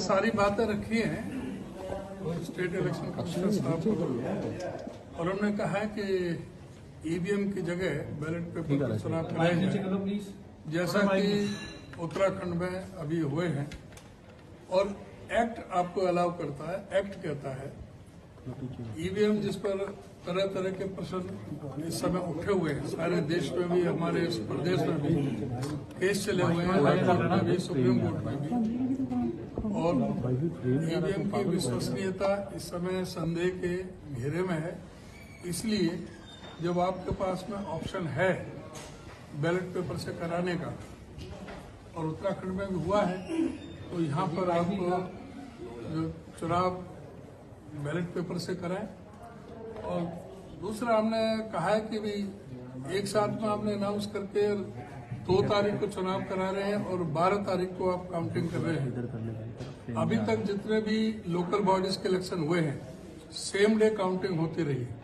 सारी बातें रखी हैं स्टेट इलेक्शन कमिश्नर साहब को, और उन्होंने कहा है कि ईवीएम की जगह बैलेट पेपर पर चुनाव कराए जाए, जैसा कि उत्तराखंड में अभी हुए हैं। और एक्ट आपको अलाउ करता है, एक्ट कहता है ईवीएम जिस पर तरह तरह के प्रश्न इस समय उठे हुए हैं, सारे देश में भी, हमारे इस प्रदेश में भी केस चले हुए हैं, हाई कोर्ट में भी, सुप्रीम कोर्ट में भी, और ईवीएम की विश्वसनीयता इस समय संदेह के घेरे में है। इसलिए जब आपके पास में ऑप्शन है बैलेट पेपर से कराने का, और उत्तराखंड में भी हुआ है, तो यहाँ पर आप जो चुनाव बैलेट पेपर से कराएं। और दूसरा हमने कहा है कि भाई एक साथ में आपने अनाउंस करके 2 तारीख को चुनाव करा रहे हैं और 12 तारीख को आप काउंटिंग कर रहे हैं। अभी तक जितने भी लोकल बॉडीज के इलेक्शन हुए हैं सेम डे काउंटिंग होती रही है,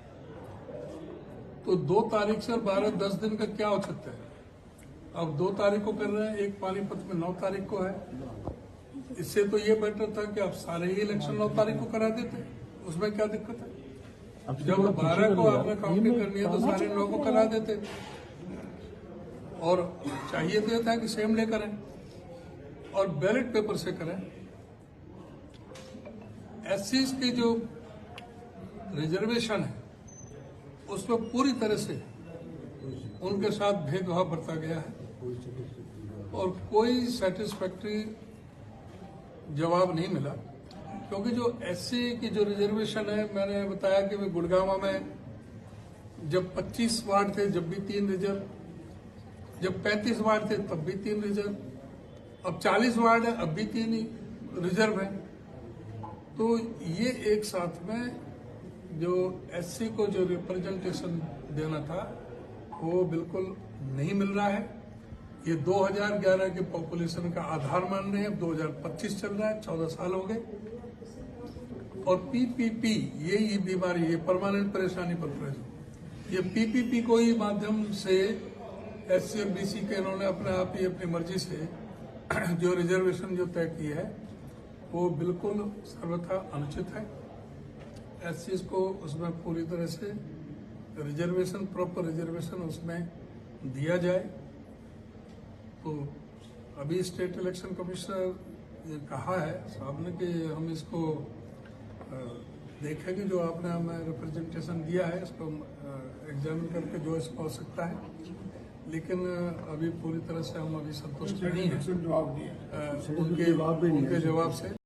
तो 2 तारीख से 12-10 दिन का क्या औचित्य है। अब 2 तारीख को कर रहे हैं, एक पानीपत में 9 तारीख को है। इससे तो ये बेटर था कि आप सारे ही इलेक्शन 9 तारीख को करा देते, उसमें क्या दिक्कत है। जब 12 को आपने काउंटिंग करनी है तो सारे 9 को करा देते, और चाहिए तो था कि सेम डे करें और बैलेट पेपर से करें। एससीज की जो रिजर्वेशन है उसमें पूरी तरह से उनके साथ भेदभाव बरता गया है और कोई सेटिस्फैक्ट्री जवाब नहीं मिला। क्योंकि जो एससी की जो रिजर्वेशन है, मैंने बताया कि गुड़गांव में जब 25 वार्ड थे जब भी 3 रिजर्व, जब 35 वार्ड थे तब भी 3 रिजर्व, अब 40 वार्ड है अब भी 3 रिजर्व है। तो ये एक साथ में जो एससी को जो रिप्रेजेंटेशन देना था वो बिल्कुल नहीं मिल रहा है। ये 2011 के पॉपुलेशन का आधार मान रहे हैं, 2025 चल रहा है, 14 साल हो गए। और पीपीपी ये बीमारी, ये परमानेंट परेशानी बन रही है। ये पीपीपी को ही माध्यम से एससी और बीसी के इन्होंने अपने आप ही अपनी मर्जी से जो रिजर्वेशन जो तय की है वो बिल्कुल सर्वथा अनुचित है। एससी को उसमें पूरी तरह से रिजर्वेशन, प्रॉपर रिजर्वेशन उसमें दिया जाए। तो अभी स्टेट इलेक्शन कमिश्नर ये कहा है साहब ने कि हम इसको देखेंगे, जो आपने हमें रिप्रेजेंटेशन दिया है इसको एग्जामिन करके जो इसको आवश्यकता है, लेकिन अभी पूरी तरह से हम अभी संतुष्ट नहीं हैं उनके जवाब से।